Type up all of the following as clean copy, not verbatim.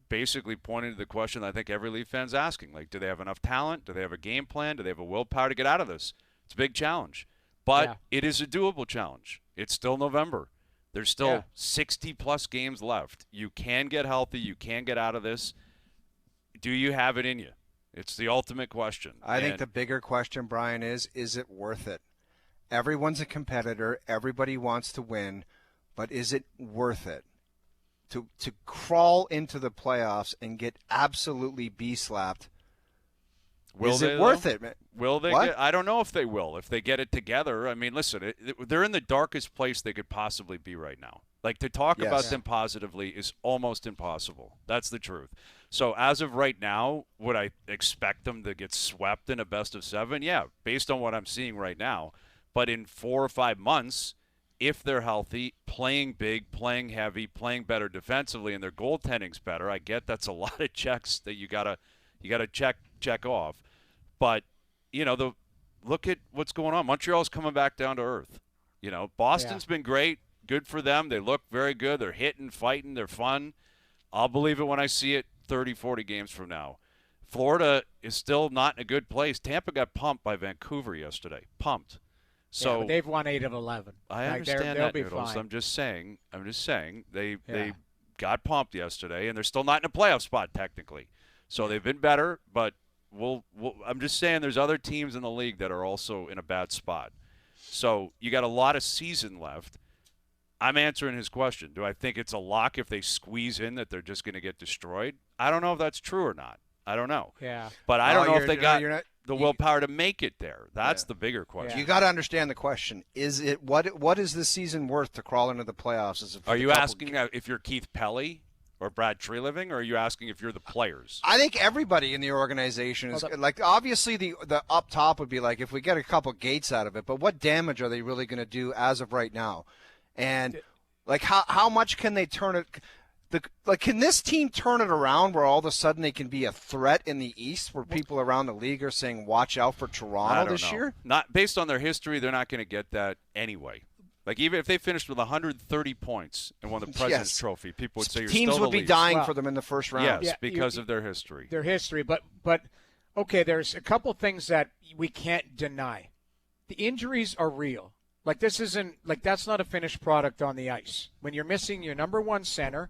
basically pointing to the question I think every Leaf fan's asking. Like, do they have enough talent? Do they have a game plan? Do they have a willpower to get out of this? It's a big challenge. But it is a doable challenge. It's still November. There's still 60-plus games left. You can get healthy. You can get out of this. Do you have it in you? It's the ultimate question. I think the bigger question, Brian, is it worth it? Everyone's a competitor. Everybody wants to win. But is it worth it? To crawl into the playoffs and get absolutely bee-slapped, is it worth it? Will they? I don't know if they will. If they get it together. I mean, listen, they're in the darkest place they could possibly be right now. Like, to talk about them positively is almost impossible. That's the truth. So as of right now, would I expect them to get swept in a best-of-7? Yeah, based on what I'm seeing right now. But in 4 or 5 months, if they're healthy, playing big, playing heavy, playing better defensively, and their goaltending's better, I get that's a lot of checks that you gotta check off. But look at what's going on. Montreal's coming back down to earth. Boston's been great, good for them. They look very good. They're hitting, fighting, they're fun. I'll believe it when I see it 30, 40 games from now. Florida is still not in a good place. Tampa got pumped by Vancouver yesterday. Pumped. So but they've won 8 of 11. I understand that, Noodles. I'm just saying they got pumped yesterday, and they're still not in a playoff spot technically. So they've been better, but I'm just saying there's other teams in the league that are also in a bad spot. So you got a lot of season left. I'm answering his question. Do I think it's a lock if they squeeze in that they're just going to get destroyed? I don't know if that's true or not. I don't know. Yeah. But I don't know if they got the willpower to make it there. That's the bigger question. You got to understand the question. Is it what is this season worth to crawl into the playoffs? Are you asking if you're Keith Pelly or Brad Treliving, or are you asking if you're the players? I think everybody in the organization is like, obviously the up top would be like, if we get a couple gates out of it, but what damage are they really going to do as of right now? And like how much can they turn it? Can this team turn it around where all of a sudden they can be a threat in the East, where people around the league are saying, watch out for Toronto this year? Not based on their history, they're not going to get that anyway. Like, even if they finished with 130 points and won the President's Trophy, people would say you're teams still would be dying for them in the first round. Yes, because of their history. Their history, but okay, there's a couple things that we can't deny. The injuries are real. Like, this isn't like that's not a finished product on the ice. When you're missing your number one center,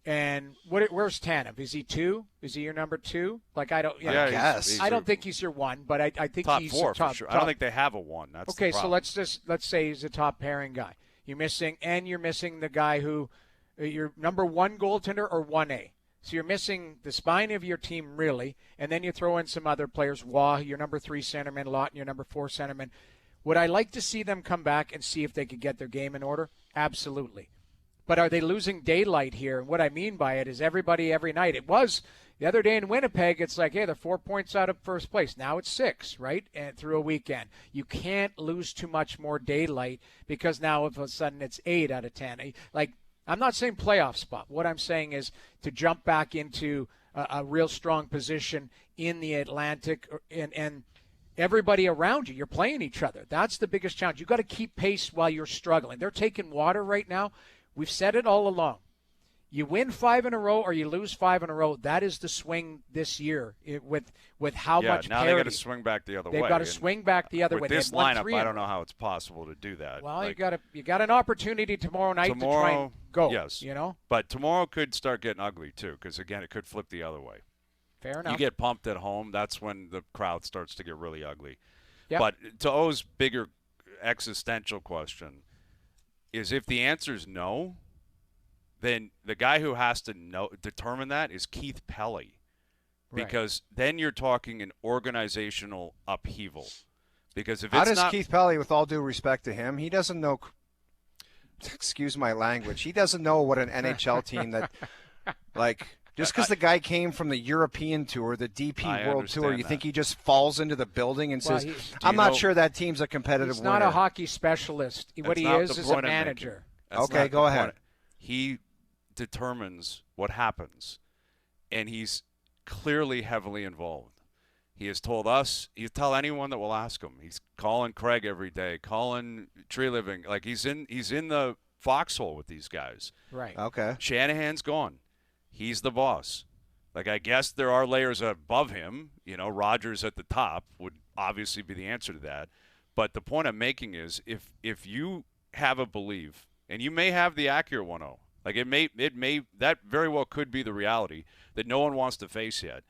and where's Tanev? Is he 2? Is he your number 2? Like, I don't. I guess. I don't think he's your 1, but I think top he's 4 top, for sure. top. I don't think they have a 1. That's okay. The So let's say he's a top pairing guy. You're missing the guy who your number 1 goaltender or 1A. So you're missing the spine of your team, really, and then you throw in some other players. Waugh, your number 3 centerman, Lawton, your number 4 centerman. Would I like to see them come back and see if they could get their game in order? Absolutely. But are they losing daylight here? And what I mean by it is everybody every night. It was the other day in Winnipeg, it's like, hey, they're 4 points out of first place. Now it's 6, right? And through a weekend. You can't lose too much more daylight because now all of a sudden it's 8 out of 10. Like, I'm not saying playoff spot. What I'm saying is to jump back into a real strong position in the Atlantic and everybody around you, you're playing each other. That's the biggest challenge. You've got to keep pace while you're struggling. They're taking water right now. We've said it all along. You win 5 in a row or you lose 5 in a row. That is the swing this year with how much now parity. they got to swing back the other way. They've got to swing back the other way. With this lineup, I don't know how it's possible to do that. Well, you got an opportunity tomorrow night to try and go. Yes. You know? But tomorrow could start getting ugly, too, because, again, it could flip the other way. Fair enough. You get pumped at home, that's when the crowd starts to get really ugly. Yep. But to O's bigger existential question is, if the answer is no, then the guy who has to determine that is Keith Pelly. Because then you're talking an organizational upheaval. Because if How it's does Keith Pelly, with all due respect to him, he doesn't know, excuse my language, he doesn't know what an NHL team that, like, just because the guy came from the European Tour, the DP World Tour, you think he just falls into the building and says, I'm not sure that team's a competitive winner. He's not a hockey specialist. What he is a manager. Okay, go ahead. He determines what happens, and he's clearly heavily involved. He has told us, he'll tell anyone that will ask him. He's calling Craig every day, calling Treliving. Like, he's in the foxhole with these guys. Right. Okay. Shanahan's gone. He's the boss. Like, I guess there are layers above him. Rodgers at the top would obviously be the answer to that. But the point I'm making is if you have a belief, and you may have the accurate 1-0, like it may that very well could be the reality that no one wants to face yet,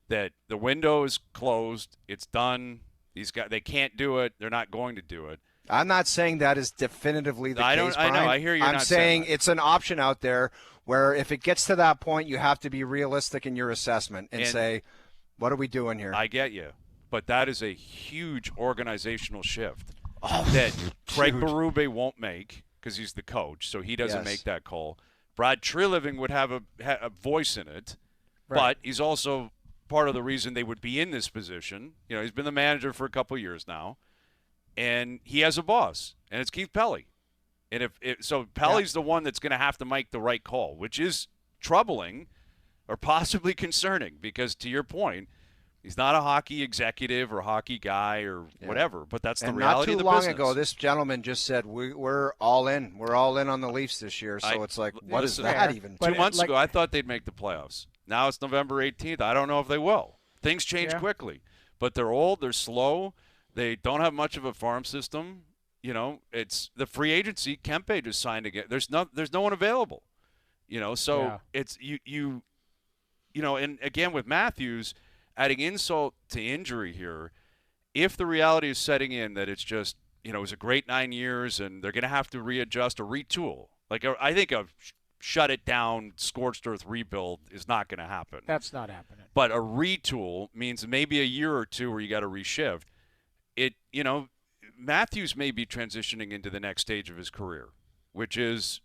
that the window is closed, it's done, they can't do it, they're not going to do it. I'm not saying that is definitively the case, Brian. I know. I hear you. I'm not saying that. It's an option out there where if it gets to that point, you have to be realistic in your assessment and say, what are we doing here? I get you. But that is a huge organizational shift that Craig Berube won't make because he's the coach, so he doesn't make that call. Brad Treliving would have a voice in it, but he's also part of the reason they would be in this position. He's been the manager for a couple of years now. And he has a boss, and it's Keith Pelley. And so Pelley's the one that's going to have to make the right call, which is troubling or possibly concerning because, to your point, he's not a hockey executive or hockey guy or whatever, but that's the reality of the business. Not too long ago, this gentleman just said, we're all in. We're all in on the Leafs this year. So it's like, what is that even? 2 months ago, I thought they'd make the playoffs. Now it's November 18th. I don't know if they will. Things change quickly. But they're old. They're slow. They don't have much of a farm system. It's the free agency. Kempe just signed again. There's no one available. So it's you. And again with Matthews, adding insult to injury here, if the reality is setting in that it's just it was a great 9 years and they're going to have to readjust or retool. Like I think a shut it down, scorched earth rebuild is not going to happen. That's not happening. But a retool means maybe a year or two where you got to reshift. Matthews may be transitioning into the next stage of his career, which is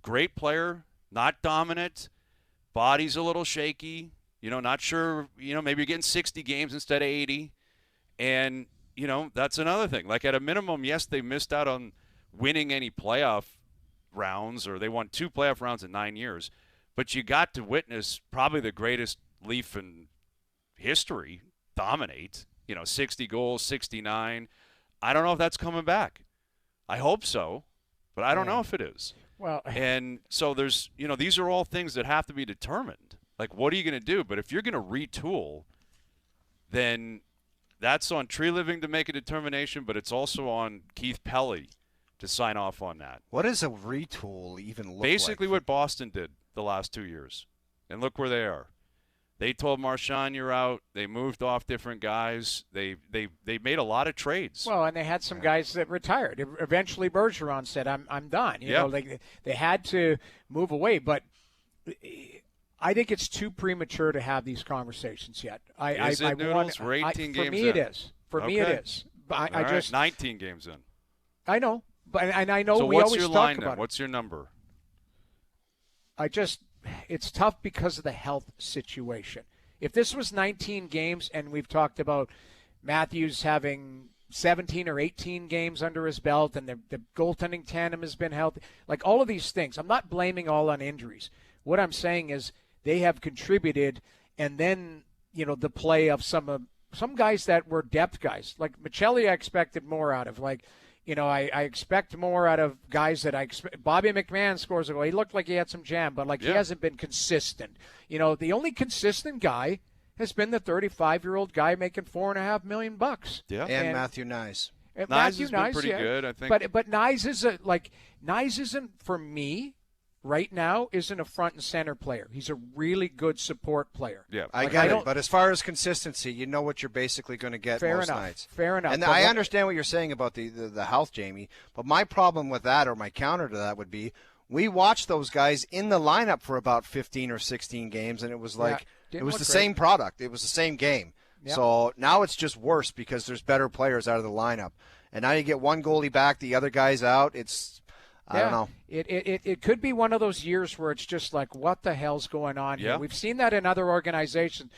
great player, not dominant, body's a little shaky, not sure, maybe you're getting 60 games instead of 80. And, that's another thing. Like at a minimum, yes, they missed out on winning any playoff rounds, or they won 2 playoff rounds in 9 years, but you got to witness probably the greatest Leaf in history dominate. 60 goals, 69. I don't know if that's coming back. I hope so, but I don't know if it is. Well, and so there's, these are all things that have to be determined. Like, what are you going to do? But if you're going to retool, then that's on Treliving to make a determination, but it's also on Keith Pelley to sign off on that. What does a retool even look like? Basically what Boston did the last 2 years. And look where they are. They told Marchand, you're out. They moved off different guys. They made a lot of trades. Well, and they had some guys that retired. Eventually, Bergeron said, "I'm done." They had to move away. But I think it's too premature to have these conversations yet. Is it, Noodles? We're 18 games in. For me, it is. For me, it is. But I just 19 games in. I know, and I know so we always talk about it. So what's your line then? What's your number? It's tough because of the health situation. If this was 19 games and we've talked about Matthews having 17 or 18 games under his belt and the goaltending tandem has been healthy, like all of these things, I'm not blaming all on injuries. What I'm saying is they have contributed, and then, the play of some guys that were depth guys. Like Michelli I expected more out of. I expect more out of guys that I expect. Bobby McMahon scores a goal. He looked like he had some jam, but he hasn't been consistent. The only consistent guy has been the 35-year-old guy making $4.5 million. Yeah, and Matthew Nyes. Nyes has been pretty good, I think. But Nyes isn't for me. Right now, isn't a front and center player. He's a really good support player. Yeah, I get it. But as far as consistency, you know what you're basically going to get most nights. Fair enough. And I understand what you're saying about the health, Jamie. But my problem with that, or my counter to that, would be we watched those guys in the lineup for about 15 or 16 games, and it was it was the same product. It was the same game. Yep. So now it's just worse because there's better players out of the lineup. And now you get one goalie back, the other guy's out. I don't know. It could be one of those years where it's just like, what the hell's going on here? We've seen that in other organizations